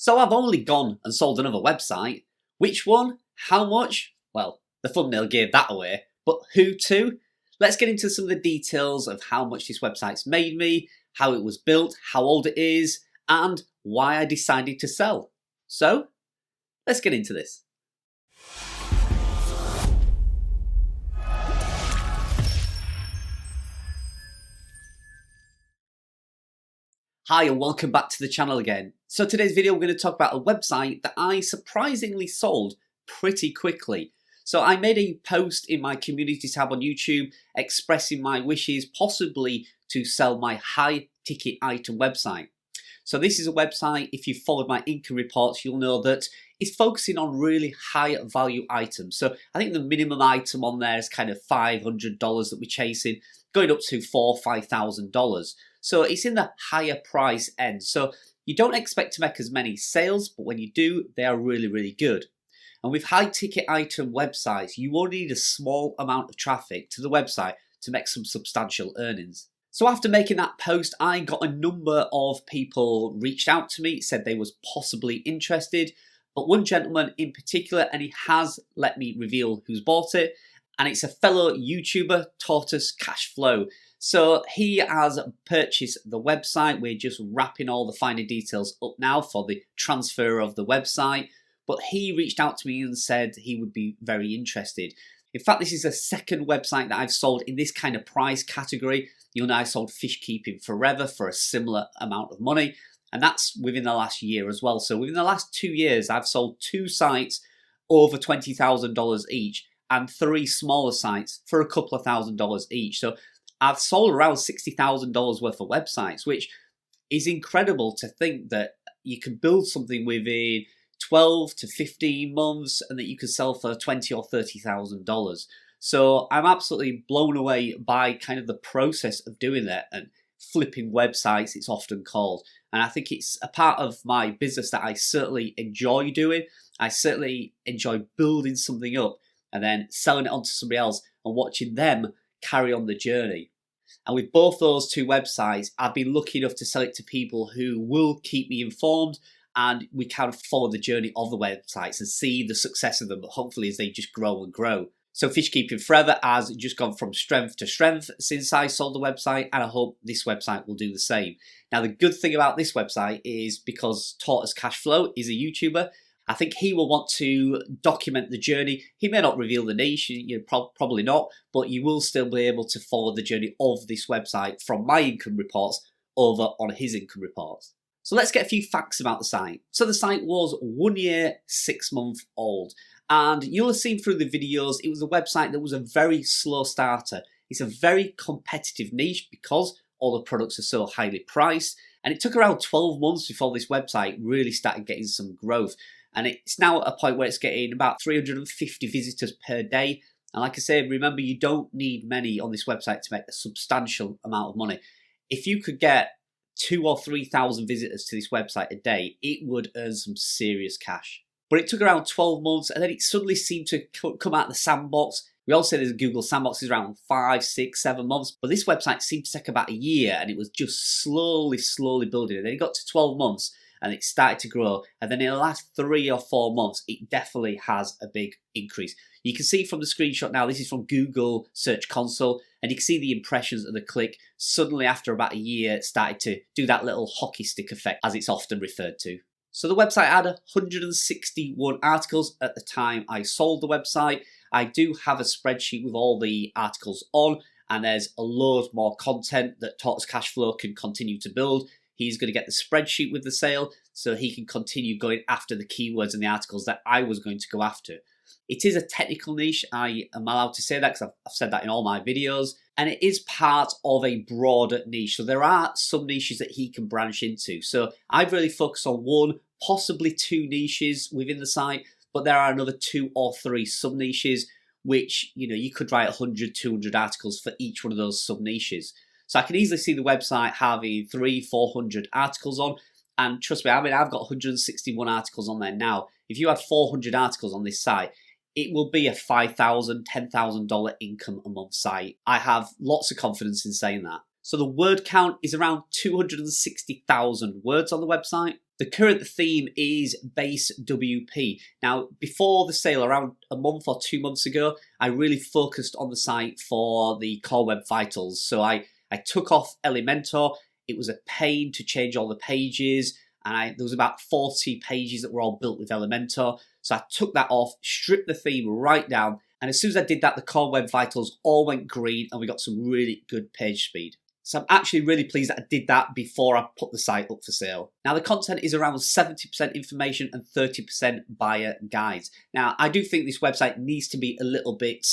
So I've only gone and sold another website. Which one? How much? Well, the thumbnail gave that away, but who to? Let's get into some of the details of how much this website's made me, how it was built, how old it is, and why I decided to sell. So, let's get into this. Hi and welcome back to the channel again. So today's video we're going to talk about a website that I surprisingly sold pretty quickly. So I made a post in my community tab on YouTube expressing my wishes possibly to sell my high ticket item website. So this is a website, if you've followed my income reports, you'll know that it's focusing on really high value items. So I think the minimum item on there is kind of $500 that we're chasing, going up to $4,000 or $5,000. So it's in the higher price end. So you don't expect to make as many sales, but when you do, they are really, really good. And with high ticket item websites, you only need a small amount of traffic to the website to make some substantial earnings. So after making that post, I got a number of people reached out to me, said they was possibly interested, but one gentleman in particular, and he has let me reveal who's bought it, and it's a fellow YouTuber, Tortoise Cashflow. So he has purchased the website. We're just wrapping all the finer details up now for the transfer of the website, but he reached out to me and said he would be very interested. In fact, this is the second website that I've sold in this kind of price category. You know, I sold Fish Keeping Forever for a similar amount of money, and that's within the last year as well. So within the last 2 years, I've sold 2 sites over $20,000 each and 3 smaller sites for a couple of $1,000s each. So I've sold around $60,000 worth of websites, which is incredible to think that you can build something within 12 to 15 months and that you can sell for $20,000 or $30,000. So I'm absolutely blown away by kind of the process of doing that and flipping websites, it's often called. And I think it's a part of my business that I certainly enjoy doing. I certainly enjoy building something up and then selling it on to somebody else and watching them carry on the journey. And with both those 2 websites, I've been lucky enough to sell it to people who will keep me informed, and we kind of follow the journey of the websites and see the success of them, hopefully as they just grow and grow. So Fish Keeping Forever has just gone from strength to strength since I sold the website, and I hope this website will do the same. Now the good thing about this website is because Tortoise Cashflow is a YouTuber, I think he will want to document the journey. He may not reveal the niche, probably not, but you will still be able to follow the journey of this website from my income reports over on his income reports. So let's get a few facts about the site. So the site was 1 year, 6 months old. And you'll have seen through the videos, it was a website that was a very slow starter. It's a very competitive niche because all the products are so highly priced. And it took around 12 months before this website really started getting some growth. And it's now at a point where it's getting about 350 visitors per day. And like I said, remember, you don't need many on this website to make a substantial amount of money. If you could get 2,000 or 3,000 visitors to this website a day, it would earn some serious cash. But it took around 12 months and then it suddenly seemed to come out of the sandbox. We all say there's a Google sandbox is around 5, 6, 7 months, but this website seemed to take about a year and it was just slowly building. And then it got to 12 months and it started to grow. And then in the last 3 or 4 months, it definitely has a big increase. You can see from the screenshot now, this is from Google Search Console, and you can see the impressions of the click. Suddenly after about a year, it started to do that little hockey stick effect, as it's often referred to. So the website had 161 articles at the time I sold the website. I do have a spreadsheet with all the articles on, and there's a load more content that Tortoise Cashflow can continue to build. He's going to get the spreadsheet with the sale so he can continue going after the keywords and the articles that I was going to go after. It is a technical niche. I am allowed to say that because I've said that in all my videos. And it is part of a broader niche. So there are some niches that he can branch into. So I've really focused on 1, possibly 2 niches within the site, but there are another 2 or 3 sub niches, which, you could write 100, 200 articles for each one of those sub niches. So I can easily see the website having 300, 400 articles on. And trust me, I've got 161 articles on there now. If you had 400 articles on this site, it will be a $5,000, $10,000 income a month site. I have lots of confidence in saying that. So the word count is around 260,000 words on the website. The current theme is Base WP. Now, before the sale, around a month or 2 months ago, I really focused on the site for the Core Web Vitals. So I took off Elementor. It was a pain to change all the pages, and there was about 40 pages that were all built with Elementor. So I took that off, stripped the theme right down, and as soon as I did that, the Core Web Vitals all went green, and we got some really good page speed. So I'm actually really pleased that I did that before I put the site up for sale. Now the content is around 70% information and 30% buyer guides. Now I do think this website needs to be a little bit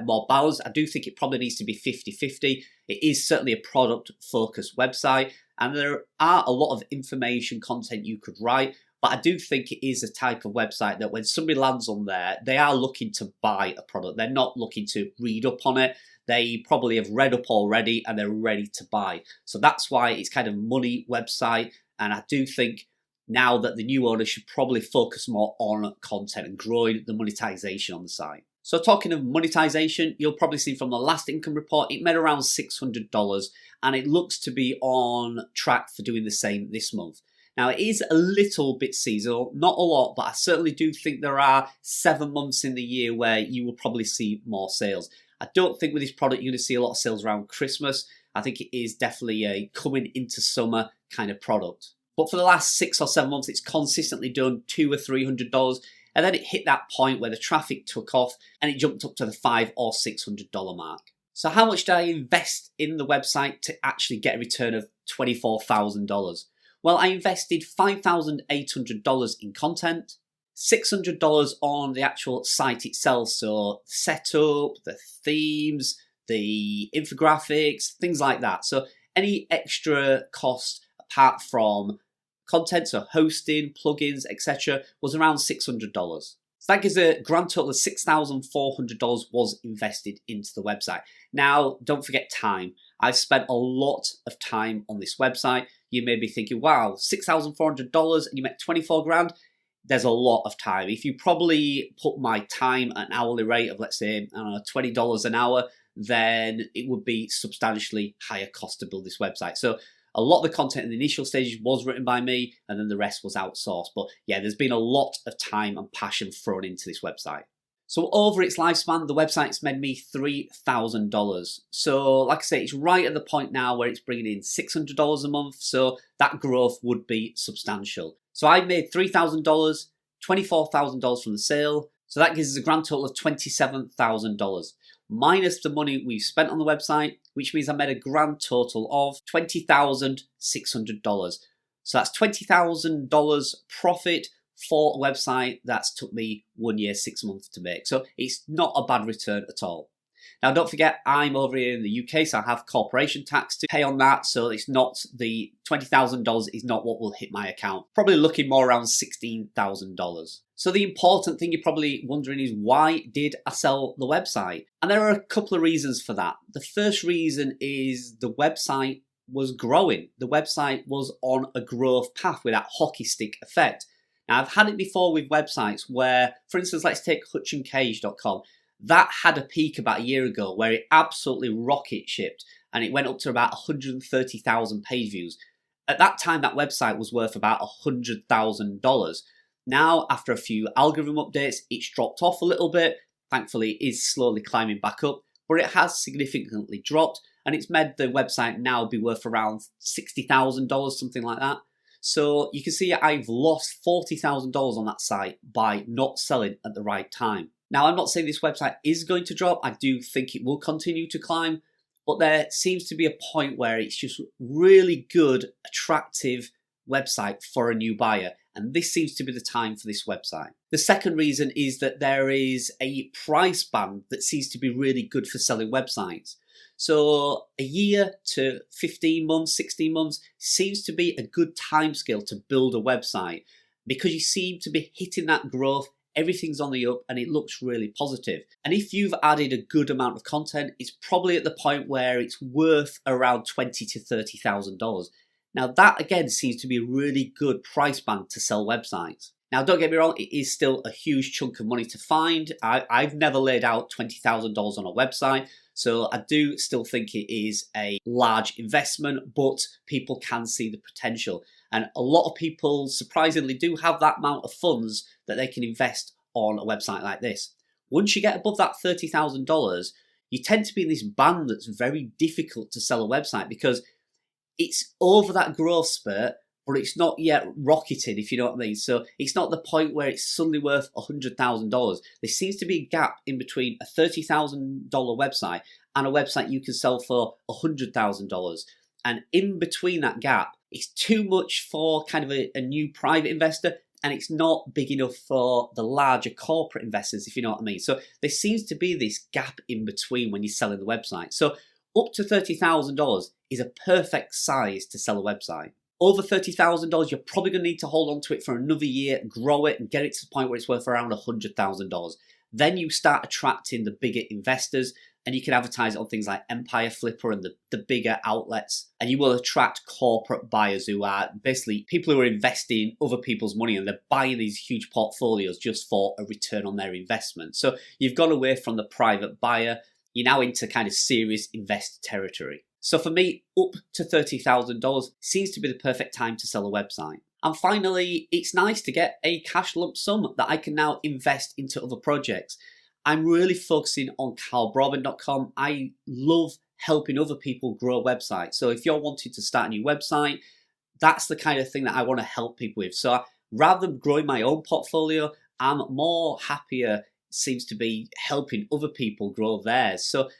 more balanced. I do think it probably needs to be 50-50. It is certainly a product focused website, and there are a lot of information content you could write, but I do think it is a type of website that when somebody lands on there, they are looking to buy a product. They're not looking to read up on it. They probably have read up already and they're ready to buy. So that's why it's kind of money website. And I do think now that the new owner should probably focus more on content and growing the monetization on the site. So talking of monetization, you'll probably see from the last income report, it made around $600 and it looks to be on track for doing the same this month. Now it is a little bit seasonal, not a lot, but I certainly do think there are 7 months in the year where you will probably see more sales. I don't think with this product you're going to see a lot of sales around Christmas. I think it is definitely a coming into summer kind of product. But for the last 6 or 7 months, it's consistently done $200 or $300, and then it hit that point where the traffic took off and it jumped up to the $500 or $600 mark. So how much did I invest in the website to actually get a return of $24,000? Well, I invested $5,800 in content, $600 on the actual site itself, so setup, the themes, the infographics, things like that. So any extra cost apart from content, so hosting, plugins, etc., was around $600. So that gives a grand total of $6,400 was invested into the website. Now, don't forget time. I've spent a lot of time on this website. You may be thinking, wow, $6,400 and you make 24 grand. There's a lot of time. If you probably put my time at an hourly rate of, let's say, I don't know, $20 an hour, then it would be substantially higher cost to build this website. So a lot of the content in the initial stages was written by me, and then the rest was outsourced. But yeah, there's been a lot of time and passion thrown into this website. So over its lifespan, the website's made me $3,000. So like I say, it's right at the point now where it's bringing in $600 a month. So that growth would be substantial. So I made $3,000, $24,000 from the sale. So that gives us a grand total of $27,000 minus the money we've spent on the website, which means I made a grand total of $20,600. So that's $20,000 profit for a website that's took me 1 year, 6 months to make. So it's not a bad return at all. Now, don't forget, I'm over here in the UK, so I have corporation tax to pay on that. So it's not the $20,000 is not what will hit my account. Probably looking more around $16,000. So the important thing you're probably wondering is, why did I sell the website? And there are a couple of reasons for that. The first reason is the website was growing. The website was on a growth path with that hockey stick effect. Now, I've had it before with websites where, for instance, let's take hutchoncage.com. That had a peak about a year ago where it absolutely rocket shipped and it went up to about 130,000 page views. At that time, that website was worth about $100,000. Now, after a few algorithm updates, it's dropped off a little bit. Thankfully, it is slowly climbing back up, but it has significantly dropped, and it's made the website now be worth around $60,000, something like that. So you can see I've lost $40,000 on that site by not selling at the right time. Now, I'm not saying this website is going to drop. I do think it will continue to climb, but there seems to be a point where it's just really good, attractive website for a new buyer. And this seems to be the time for this website. The second reason is that there is a price band that seems to be really good for selling websites. So a year to 15 months, 16 months seems to be a good timescale to build a website because you seem to be hitting that growth. Everything's on the up and it looks really positive. And if you've added a good amount of content, it's probably at the point where it's worth around $20,000 to $30,000. Now that again seems to be a really good price band to sell websites. Now don't get me wrong, it is still a huge chunk of money to find. I've never laid out $20,000 on a website, so I do still think it is a large investment, but people can see the potential. And a lot of people surprisingly do have that amount of funds that they can invest on a website like this. Once you get above that $30,000, you tend to be in this band that's very difficult to sell a website because it's over that growth spurt, but it's not yet rocketing, if you know what I mean. So it's not the point where it's suddenly worth $100,000. There seems to be a gap in between a $30,000 website and a website you can sell for $100,000. And in between that gap, it's too much for kind of a new private investor, and it's not big enough for the larger corporate investors, if you know what I mean. So there seems to be this gap in between when you're selling the website. So up to $30,000 is a perfect size to sell a website. Over $30,000, you're probably going to need to hold on to it for another year, grow it, and get it to the point where it's worth around $100,000. Then you start attracting the bigger investors, and you can advertise it on things like Empire Flipper and the bigger outlets, and you will attract corporate buyers who are basically people who are investing other people's money, and they're buying these huge portfolios just for a return on their investment. So you've gone away from the private buyer, you're now into kind of serious investor territory. So for me, up to $30,000 seems to be the perfect time to sell a website. And finally, it's nice to get a cash lump sum that I can now invest into other projects. I'm really focusing on carlbroadbent.com. I love helping other people grow websites. So if you're wanting to start a new website, that's the kind of thing that I want to help people with. So rather than growing my own portfolio, I'm more happier, seems to be helping other people grow theirs. So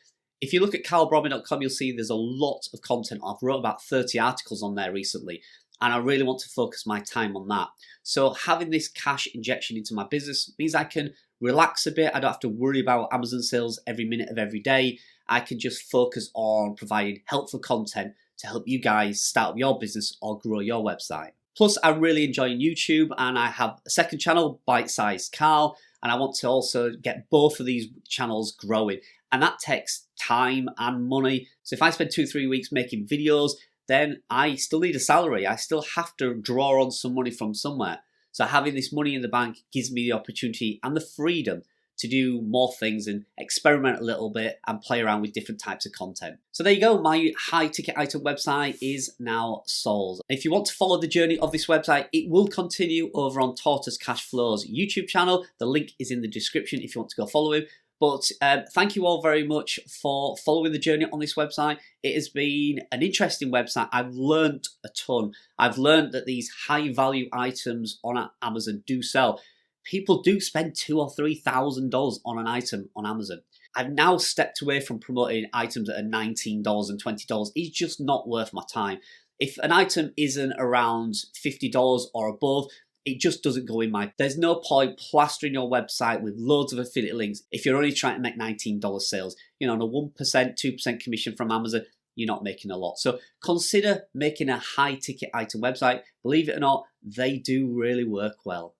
if you look at carlbroadbent.com, you'll see there's a lot of content. I've wrote about 30 articles on there recently, and I really want to focus my time on that. So having this cash injection into my business means I can relax a bit. I don't have to worry about Amazon sales every minute of every day. I can just focus on providing helpful content to help you guys start up your business or grow your website. Plus, I'm really enjoying YouTube, and I have a second channel, Bite Size Carl, and I want to also get both of these channels growing. And that takes time and money. So if I spend 2-3 weeks making videos, then I still need a salary. I still have to draw on some money from somewhere. So having this money in the bank gives me the opportunity and the freedom to do more things and experiment a little bit and play around with different types of content. So there you go, my high ticket item website is now sold. If you want to follow the journey of this website, it will continue over on Tortoise Cashflow's YouTube channel. The link is in the description if you want to go follow him. But thank you all very much for following the journey on this website. It has been an interesting website. I've learned a ton. I've learned that these high value items on Amazon do sell. People do spend $2,000 or $3,000 on an item on Amazon. I've now stepped away from promoting items that are $19 and $20. It's just not worth my time. If an item isn't around $50 or above, it just doesn't go in my... There's no point plastering your website with loads of affiliate links if you're only trying to make $19 sales. You know, on a 1%, 2% commission from Amazon, you're not making a lot. So consider making a high ticket item website. Believe it or not, they do really work well.